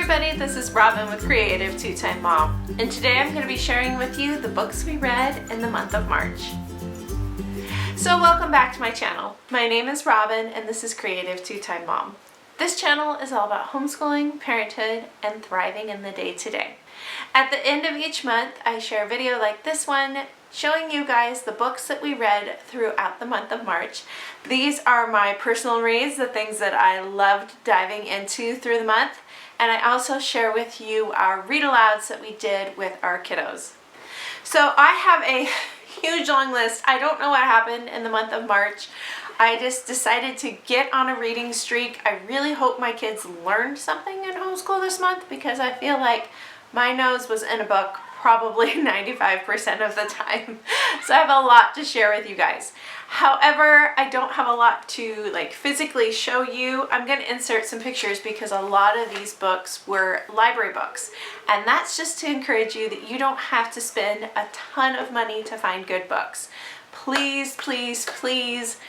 everybody, this is Robin with Creative2xmom, and today I'm going to be sharing with you the books we read in the month of March. So welcome back to my channel. My name is Robin and this is Creative2xmom. This channel is all about homeschooling, parenthood, and thriving in the day-to-day. At the end of each month, I share a video like this one showing you guys the books that we read throughout the month of March. These are my personal reads, the things that I loved diving into through the month, and I also share with you our read alouds that we did with our kiddos. So I have a huge long list. I don't know what happened in the month of March. I just decided to get on a reading streak. I really hope my kids learned something in homeschool this month because I feel like my nose was in a book probably 95% of the time. So I have a lot to share with you guys. However, I don't have a lot to physically show you. I'm going to insert some pictures because a lot of these books were library books. And that's just to encourage you that you don't have to spend a ton of money to find good books. Please, please, please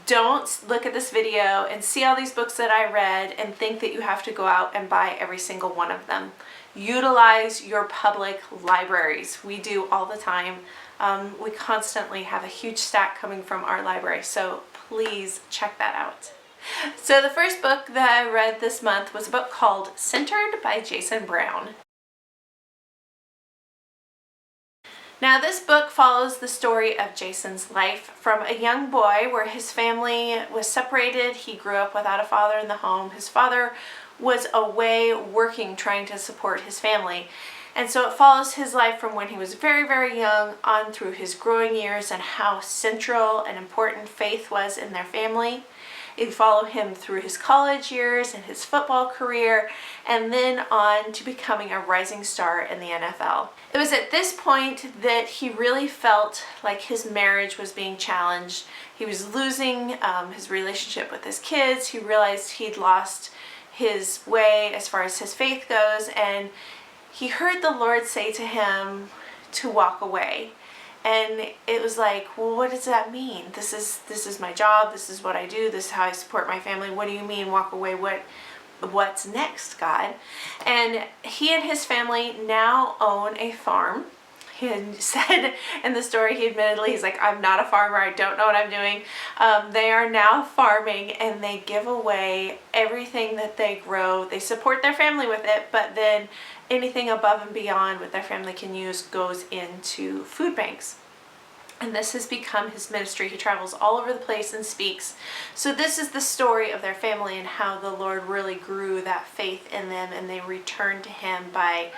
don't look at this video and see all these books that I read and think that you have to go out and buy every single one of them. Utilize your public libraries. We do all the time. We constantly have a huge stack coming from our library, so please check that out. So the first book that I read this month was a book called Centered by Jason Brown. Now this book follows the story of Jason's life from a young boy where his family was separated. He grew up without a father in the home. His father was away working, trying to support his family. And so it follows his life from when he was very, very young on through his growing years and how central and important faith was in their family. It followed him through his college years and his football career, and then on to becoming a rising star in the NFL. It was at this point that he really felt like his marriage was being challenged. He was losing his relationship with his kids. He realized he'd lost his way as far as his faith goes, and he heard the Lord say to him to walk away. And it was like, well, what does that mean? This is my job. This is what I do. This is how I support my family. What do you mean walk away? What's next, God? And he and his family now own a farm. He said in the story, he's like, I'm not a farmer. I don't know what I'm doing. They are now farming and they give away everything that they grow. They support their family with it, but then anything above and beyond what their family can use goes into food banks. And this has become his ministry. He travels all over the place and speaks. So this is the story of their family and how the Lord really grew that faith in them, and they returned to him by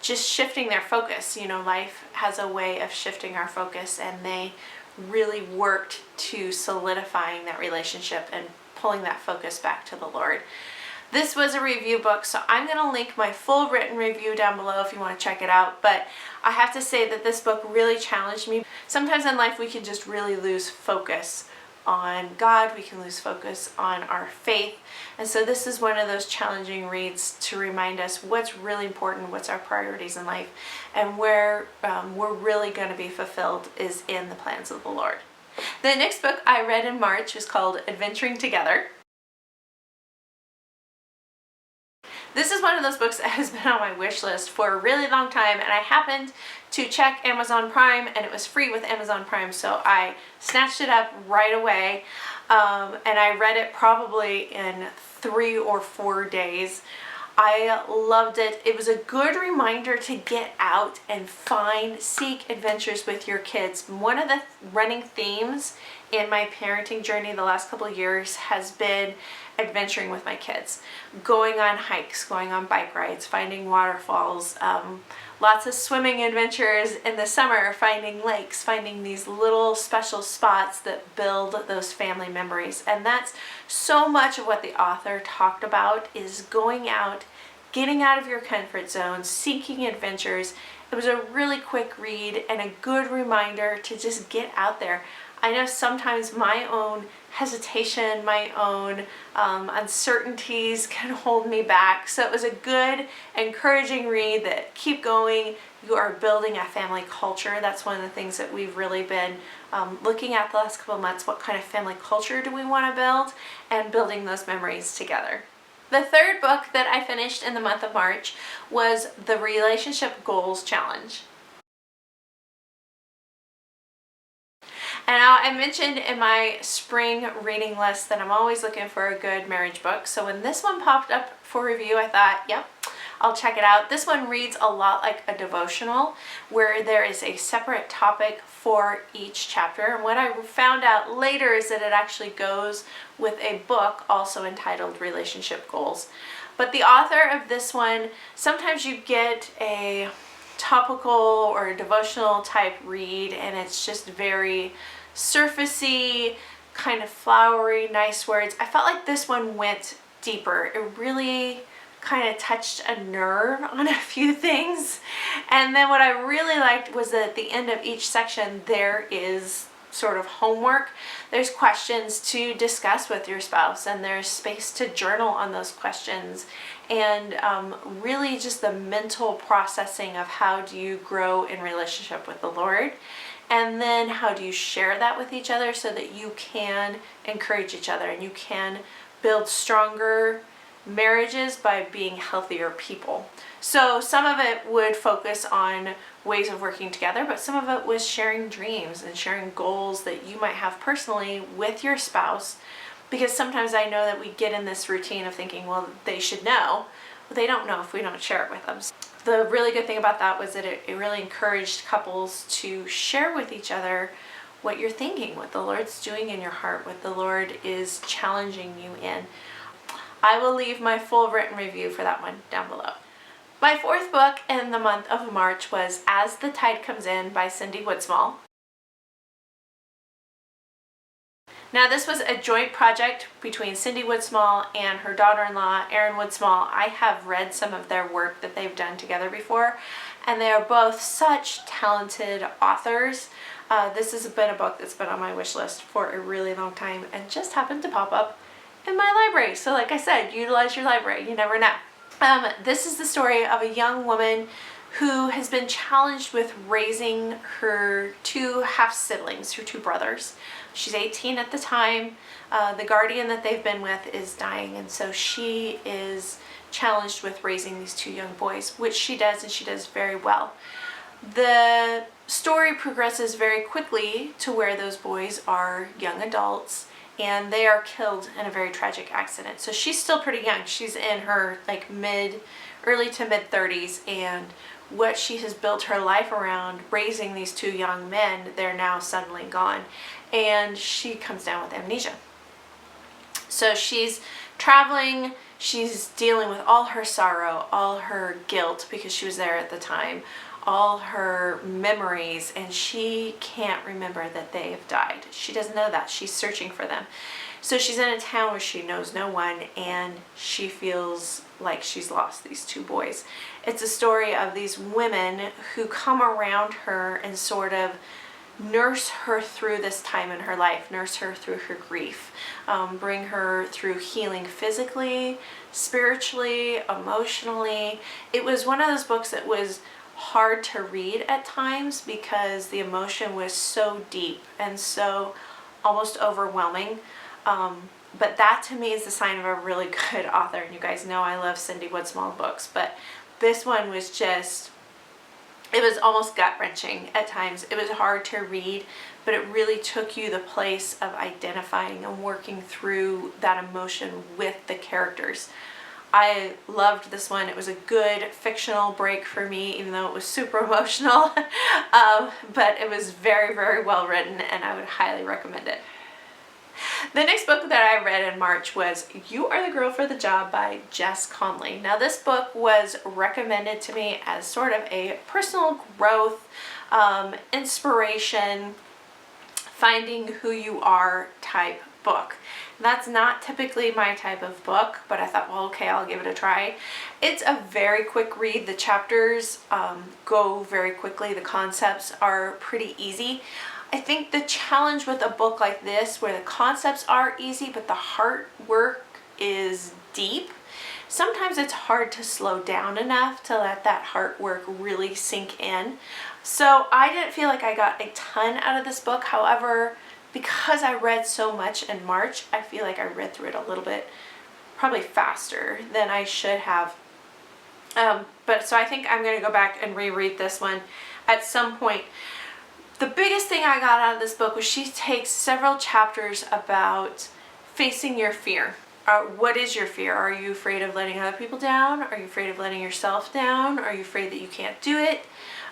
just shifting their focus. You know, life has a way of shifting our focus, and they really worked to solidifying that relationship and pulling that focus back to the Lord. This was a review book, so I'm going to link my full written review down below if you want to check it out. But I have to say that this book really challenged me. Sometimes in life we can just really lose focus on God. We can lose focus on our faith. And so this is one of those challenging reads to remind us what's really important, what's our priorities in life, and where we're really going to be fulfilled is in the plans of the Lord. The next book I read in March was called Adventuring Together. This is one of those books that has been on my wish list for a really long time, and I happened to check Amazon Prime and it was free with Amazon Prime, so I snatched it up right away, and I read it probably in 3 or 4 days. I loved it. It was a good reminder to get out and seek adventures with your kids. One of the running themes in my parenting journey the last couple of years has been adventuring with my kids. Going on hikes, going on bike rides, finding waterfalls, lots of swimming adventures in the summer, finding lakes, finding these little special spots that build those family memories. And that's so much of what the author talked about, is going out, getting out of your comfort zone, seeking adventures. It was a really quick read and a good reminder to just get out there. I know sometimes my own hesitation, my own uncertainties can hold me back. So it was a good, encouraging read that keep going. You are building a family culture. That's one of the things that we've really been looking at the last couple of months. What kind of family culture do we want to build? And building those memories together. The third book that I finished in the month of March was the Relationship Goals Challenge. And now I mentioned in my spring reading list that I'm always looking for a good marriage book. So when this one popped up for review, I thought, yep, I'll check it out. This one reads a lot like a devotional where there is a separate topic for each chapter. And what I found out later is that it actually goes with a book also entitled Relationship Goals. But the author of this one, sometimes you get a topical or devotional type read and it's just very surfacey, kind of flowery, nice words. I felt like this one went deeper. It really kind of touched a nerve on a few things. And then what I really liked was that at the end of each section there is sort of homework. There's questions to discuss with your spouse and there's space to journal on those questions, and really just the mental processing of how do you grow in relationship with the Lord, and then how do you share that with each other so that you can encourage each other and you can build stronger marriages by being healthier people. So some of it would focus on ways of working together, but some of it was sharing dreams and sharing goals that you might have personally with your spouse, because sometimes I know that we get in this routine of thinking, well, they should know, but they don't know if we don't share it with them. The really good thing about that was that it really encouraged couples to share with each other what you're thinking, what the Lord's doing in your heart, what the Lord is challenging you in. I will leave my full written review for that one down below. My fourth book in the month of March was As the Tide Comes In by Cindy Woodsmall. Now this was a joint project between Cindy Woodsmall and her daughter-in-law, Erin Woodsmall. I have read some of their work that they've done together before, and they are both such talented authors. This has been a book that's been on my wish list for a really long time and just happened to pop up in my library. So like I said, utilize your library, you never know. This is the story of a young woman who has been challenged with raising her two half-siblings, her two brothers. She's 18 at the time. The guardian that they've been with is dying, and so she is challenged with raising these two young boys, which she does, and she does very well. The story progresses very quickly to where those boys are young adults and they are killed in a very tragic accident. So she's still pretty young. She's in her like early to mid 30s, and what she has built her life around, raising these two young men, they're now suddenly gone, and she comes down with amnesia. So she's traveling, she's dealing with all her sorrow, all her guilt because she was there at the time, all her memories, and she can't remember that they have died. She doesn't know that. She's searching for them. So she's in a town where she knows no one, and she feels like she's lost these two boys. It's a story of these women who come around her and sort of nurse her through this time in her life, nurse her through her grief, bring her through healing physically, spiritually, emotionally. It was one of those books that was hard to read at times because the emotion was so deep and so almost overwhelming. But that to me is the sign of a really good author. And you guys know I love Cindy Woodsmall books, but this one was just, it was almost gut-wrenching at times. It was hard to read, but it really took you the place of identifying and working through that emotion with the characters. I loved this one. It was a good fictional break for me, even though it was super emotional, but it was very, very well written, and I would highly recommend it. The next book that I read in March was You Are the Girl for the Job by Jess Conley. Now this book was recommended to me as sort of a personal growth, inspiration, finding who you are type book. That's not typically my type of book, but I thought, well, okay, I'll give it a try. It's a very quick read. The chapters go very quickly. The concepts are pretty easy. I think the challenge with a book like this, where the concepts are easy, but the heart work is deep, sometimes it's hard to slow down enough to let that heart work really sink in. So I didn't feel like I got a ton out of this book. However, because I read so much in March, I feel like I read through it a little bit probably faster than I should have. But so I think I'm going to go back and reread this one at some point. The biggest thing I got out of this book was she takes several chapters about facing your fear. What is your fear? Are you afraid of letting other people down? Are you afraid of letting yourself down? Are you afraid that you can't do it?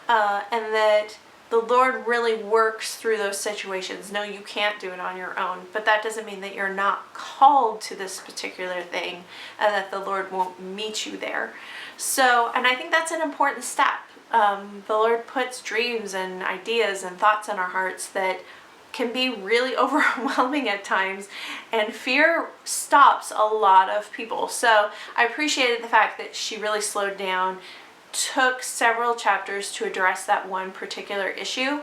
And that the Lord really works through those situations. No, you can't do it on your own, but that doesn't mean that you're not called to this particular thing and that the Lord won't meet you there. So, and I think that's an important step. The Lord puts dreams and ideas and thoughts in our hearts that can be really overwhelming at times, and fear stops a lot of people. So I appreciated the fact that she really slowed down, took several chapters to address that one particular issue.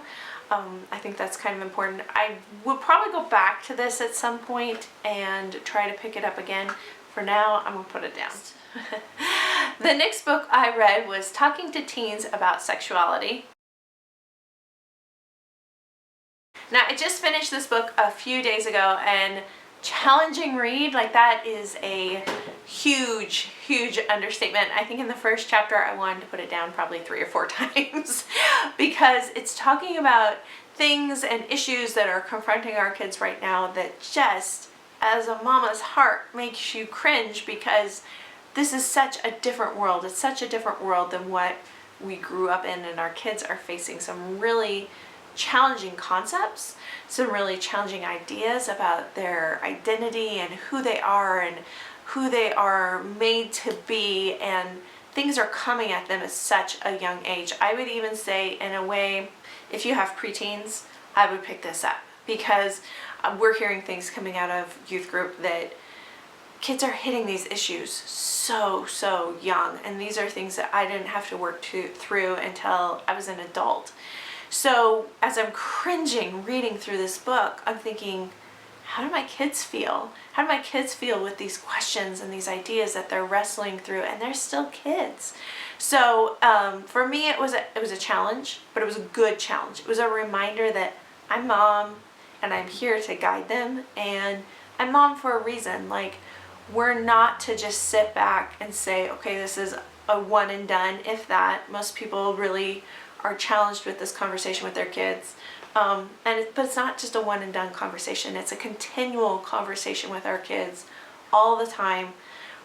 I think that's kind of important. I would probably go back to this at some point and try to pick it up again. For now, I'm gonna put it down. The next book I read was Talking to Teens About Sexuality. Now, I just finished this book a few days ago, and challenging read, like that is a huge understatement. I think in the first chapter I wanted to put it down probably 3 or 4 times because it's talking about things and issues that are confronting our kids right now that just, as a mama's heart, makes you cringe, because this is such a different world. It's such a different world than what we grew up in, and our kids are facing some really challenging concepts, some really challenging ideas about their identity and who they are made to be, and things are coming at them at such a young age. I would even say, in a way, if you have preteens, I would pick this up, because we're hearing things coming out of youth group that kids are hitting these issues so young, and these are things that I didn't have to work through until I was an adult. So as I'm cringing reading through this book, I'm thinking, how do my kids feel? How do my kids feel with these questions and these ideas that they're wrestling through? And they're still kids. So for me, it was a challenge, but it was a good challenge. It was a reminder that I'm mom and I'm here to guide them, and I'm mom for a reason. Like, we're not to just sit back and say, okay, this is a one and done, if that. Most people really are challenged with this conversation with their kids. But it's not just a one and done conversation. It's a continual conversation with our kids all the time.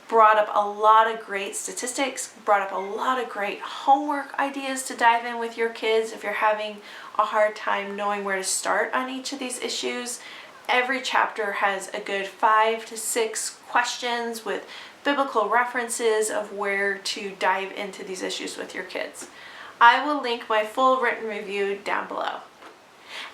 Brought up a lot of great statistics, brought up a lot of great homework ideas to dive in with your kids if you're having a hard time knowing where to start on each of these issues. Every chapter has a good 5 to 6 questions with biblical references of where to dive into these issues with your kids. I will link my full written review down below.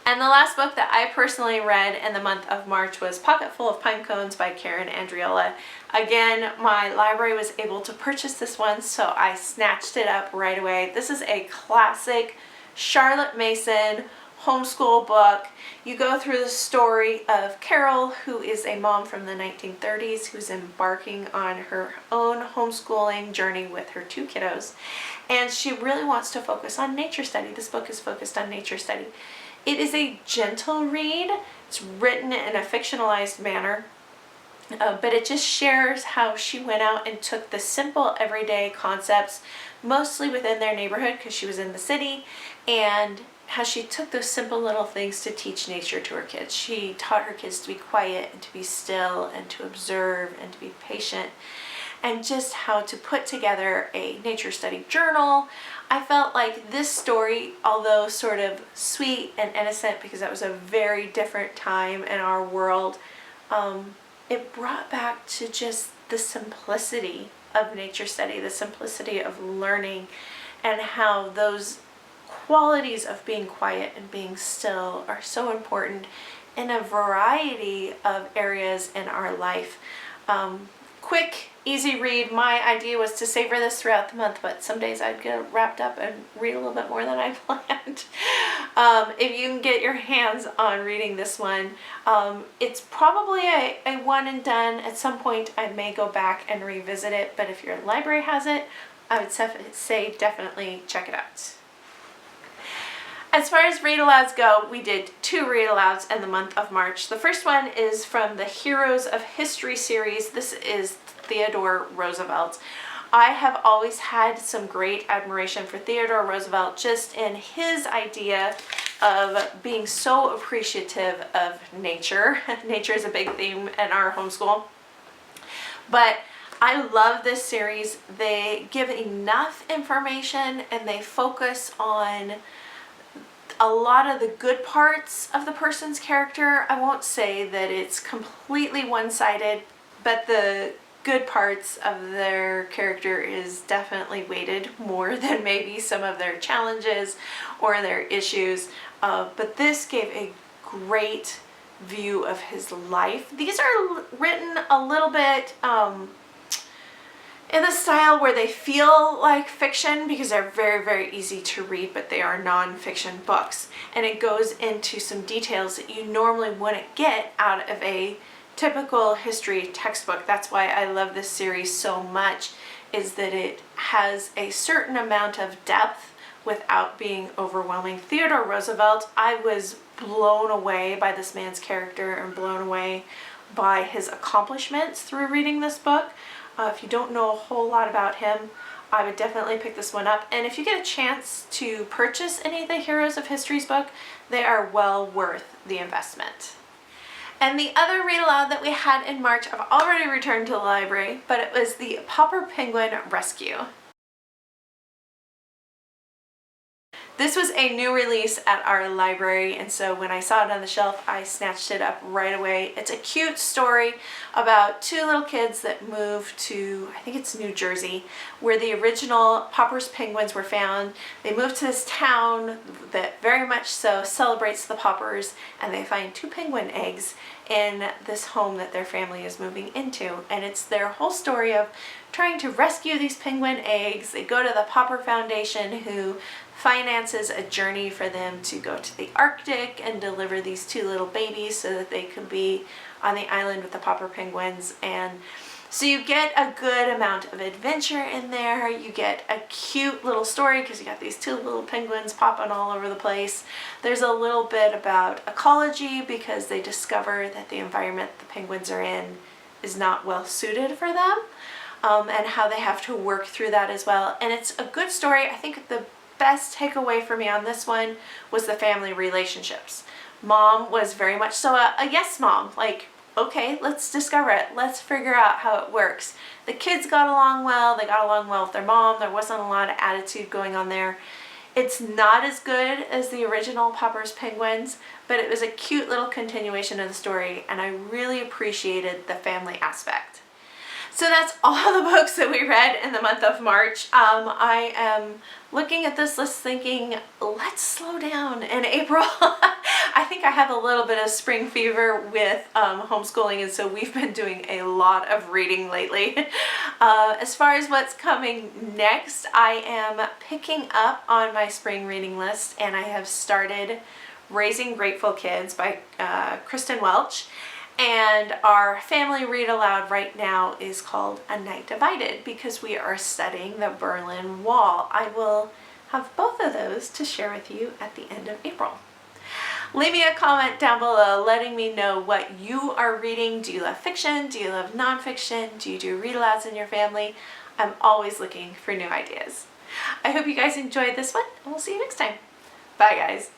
And the last book that I personally read in the month of March was Pocket Full of Pine Cones by Karen Andriola. Again, my library was able to purchase this one, so I snatched it up right away. This is a classic Charlotte Mason homeschool book. You go through the story of Carol, who is a mom from the 1930s who's embarking on her own homeschooling journey with her 2 kiddos. And she really wants to focus on nature study. This book is focused on nature study. It is a gentle read. It's written in a fictionalized manner, but it just shares how she went out and took the simple everyday concepts, mostly within their neighborhood because she was in the city, and how she took those simple little things to teach nature to her kids. She taught her kids to be quiet and to be still and to observe and to be patient, and just how to put together a nature study journal. I felt like this story, although sort of sweet and innocent because that was a very different time in our world, it brought back to just the simplicity of nature study, the simplicity of learning, and how those qualities of being quiet and being still are so important in a variety of areas in our life. Quick, easy read. My idea was to savor this throughout the month, but some days I'd get wrapped up and read a little bit more than I planned. If you can get your hands on reading this one, it's probably a one and done. At some point I may go back and revisit it, but if your library has it, I would say definitely check it out. As far as read-alouds go, we did 2 read-alouds in the month of March. The first one is from the Heroes of History series. This is Theodore Roosevelt. I have always had some great admiration for Theodore Roosevelt, just in his idea of being so appreciative of nature. Nature is a big theme in our homeschool. But I love this series. They give enough information and they focus on a lot of the good parts of the person's character. I won't say that it's completely one-sided, but the good parts of their character is definitely weighted more than maybe some of their challenges or their issues. But this gave a great view of his life. These are written a little bit in the style where they feel like fiction because they're very, very easy to read, but they are non-fiction books. And it goes into some details that you normally wouldn't get out of a typical history textbook. That's why I love this series so much, is that it has a certain amount of depth without being overwhelming. Theodore Roosevelt, I was blown away by this man's character and blown away by his accomplishments through reading this book. If you don't know a whole lot about him, I would definitely pick this one up. And if you get a chance to purchase any of the Heroes of History's book, they are well worth the investment. And the other read aloud that we had in March, I've already returned to the library, but it was the Pauper Penguin Rescue. This was a new release at our library, and so when I saw it on the shelf, I snatched it up right away. It's a cute story about two little kids that move to, I think it's New Jersey, where the original Pauper's penguins were found. They move to this town that very much so celebrates the Paupers, and they find two penguin eggs in this home that their family is moving into. And it's their whole story of trying to rescue these penguin eggs. They go to the Pauper Foundation, who finances a journey for them to go to the Arctic and deliver these two little babies so that they could be on the island with the Pauper penguins. And so you get a good amount of adventure in there. You get a cute little story because you got these two little penguins popping all over the place. There's a little bit about ecology because they discover that the environment the penguins are in is not well suited for them, and how they have to work through that as well. And it's a good story. I think the best takeaway for me on this one was the family relationships. Mom was very much so a yes mom, like, okay, let's discover it. Let's figure out how it works. The kids got along well. They got along well with their mom. There wasn't a lot of attitude going on there. It's not as good as the original Pauper's Penguins, but it was a cute little continuation of the story, and I really appreciated the family aspect. So that's all the books that we read in the month of March. I am looking at this list thinking, let's slow down in April. I think I have a little bit of spring fever with homeschooling, and so we've been doing a lot of reading lately. As far as what's coming next, I am picking up on my spring reading list, and I have started Raising Grateful Kids by Kristen Welch. And our family read aloud right now is called A Night Divided, because we are studying the Berlin Wall. I will have both of those to share with you at the end of April. Leave me a comment down below letting me know what you are reading. Do you love fiction? Do you love nonfiction? Do you do read alouds in your family? I'm always looking for new ideas. I hope you guys enjoyed this one, and we'll see you next time. Bye, guys.